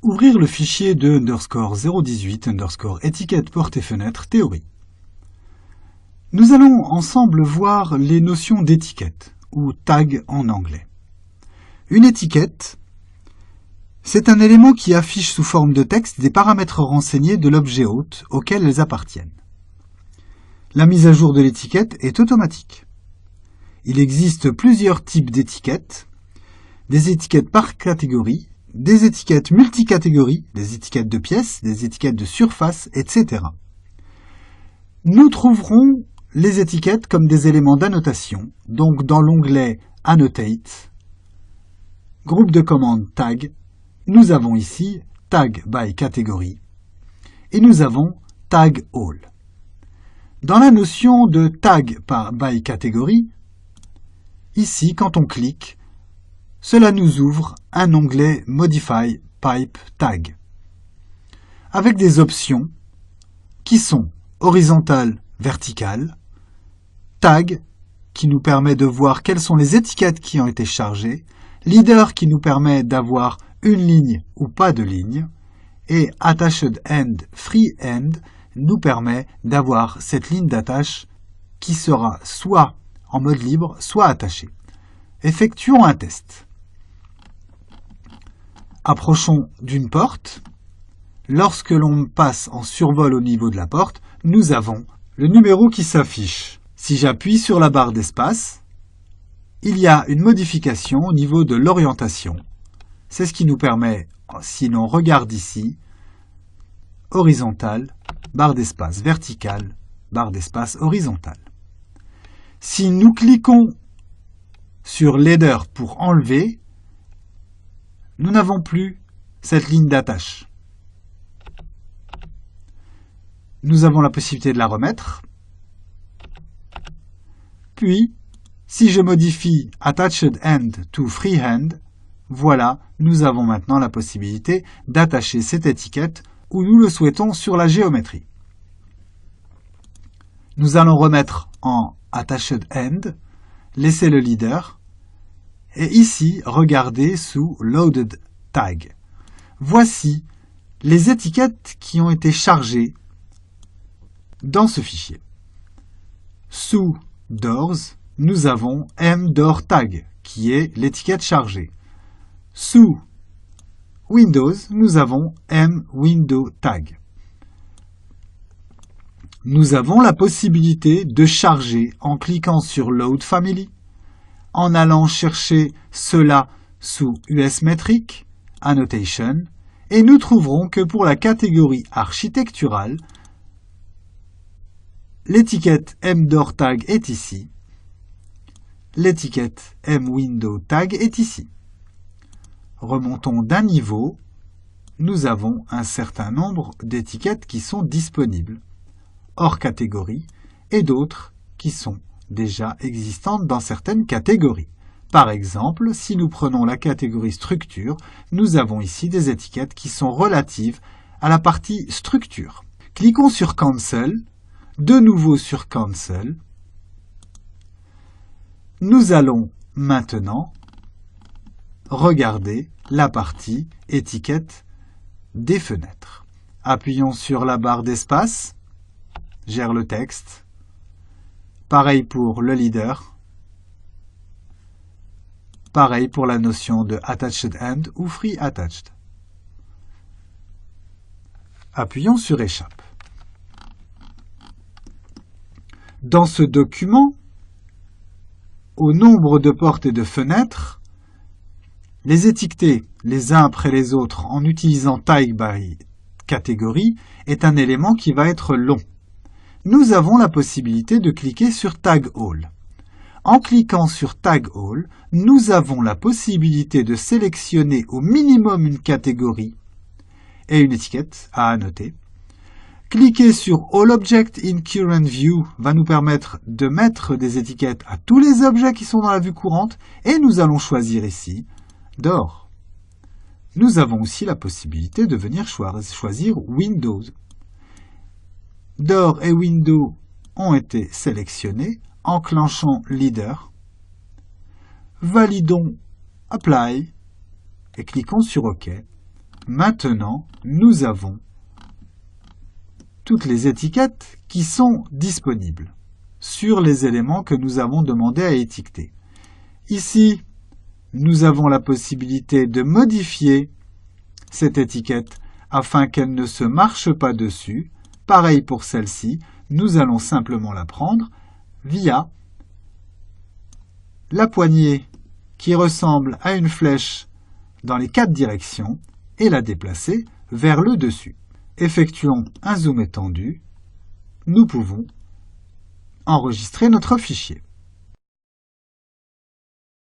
Ouvrir le fichier de _018 étiquette porte et fenêtre théorie. Nous allons ensemble voir les notions d'étiquette, ou tag en anglais. Une étiquette, c'est un élément qui affiche sous forme de texte des paramètres renseignés de l'objet hôte auquel elles appartiennent. La mise à jour de l'étiquette est automatique. Il existe plusieurs types d'étiquettes, des étiquettes par catégorie, des étiquettes multicatégories, des étiquettes de pièces, des étiquettes de surface, etc. Nous trouverons les étiquettes comme des éléments d'annotation, donc dans l'onglet Annotate, groupe de commandes Tag, nous avons ici Tag by Category et nous avons Tag All. Dans la notion de Tag by Category, ici, quand on clique, cela nous ouvre un onglet Modify Pipe Tag avec des options qui sont horizontale, verticale, Tag qui nous permet de voir quelles sont les étiquettes qui ont été chargées, Leader qui nous permet d'avoir une ligne ou pas de ligne, et Attached End Free End nous permet d'avoir cette ligne d'attache qui sera soit en mode libre, soit attachée. Effectuons un test. Approchons d'une porte. Lorsque l'on passe en survol au niveau de la porte, nous avons le numéro qui s'affiche. Si j'appuie sur la barre d'espace, il y a une modification au niveau de l'orientation. C'est ce qui nous permet, si l'on regarde ici, horizontale, barre d'espace verticale, barre d'espace horizontale. Si nous cliquons sur Leader pour enlever, nous n'avons plus cette ligne d'attache. Nous avons la possibilité de la remettre. Puis, si je modifie Attached End to Freehand, voilà, nous avons maintenant la possibilité d'attacher cette étiquette où nous le souhaitons sur la géométrie. Nous allons remettre en Attached End, laisser le leader, et ici, regardez sous Loaded Tag. Voici les étiquettes qui ont été chargées dans ce fichier. Sous Doors, nous avons mDoor Tag, qui est l'étiquette chargée. Sous Windows, nous avons mWindow Tag. Nous avons la possibilité de charger en cliquant sur Load Family, en allant chercher cela sous US Metric, Annotation, et nous trouverons que pour la catégorie architecturale, l'étiquette mDoor Tag est ici, l'étiquette mWindow Tag est ici. Remontons d'un niveau, nous avons un certain nombre d'étiquettes qui sont disponibles, hors catégorie, et d'autres qui sont déjà existantes dans certaines catégories. Par exemple, si nous prenons la catégorie structure, nous avons ici des étiquettes qui sont relatives à la partie structure. Cliquons sur Cancel, de nouveau sur Cancel. Nous allons maintenant regarder la partie étiquette des fenêtres. Appuyons sur la barre d'espace, gère le texte. Pareil pour le leader. Pareil pour la notion de Attached End ou Free Attached. Appuyons sur Échappe. Dans ce document, au nombre de portes et de fenêtres, les étiqueter les uns après les autres en utilisant Tag by Category est un élément qui va être long. Nous avons la possibilité de cliquer sur Tag All. En cliquant sur Tag All, nous avons la possibilité de sélectionner au minimum une catégorie et une étiquette à annoter. Cliquer sur All Objects in Current View va nous permettre de mettre des étiquettes à tous les objets qui sont dans la vue courante et nous allons choisir ici Door. Nous avons aussi la possibilité de venir choisir Windows. Door et Window ont été sélectionnés. Enclenchons Leader. Validons Apply et cliquons sur OK. Maintenant, nous avons toutes les étiquettes qui sont disponibles sur les éléments que nous avons demandé à étiqueter. Ici, nous avons la possibilité de modifier cette étiquette afin qu'elle ne se marche pas dessus. Pareil pour celle-ci, nous allons simplement la prendre via la poignée qui ressemble à une flèche dans les 4 directions et la déplacer vers le dessus. Effectuons un zoom étendu. Nous pouvons enregistrer notre fichier.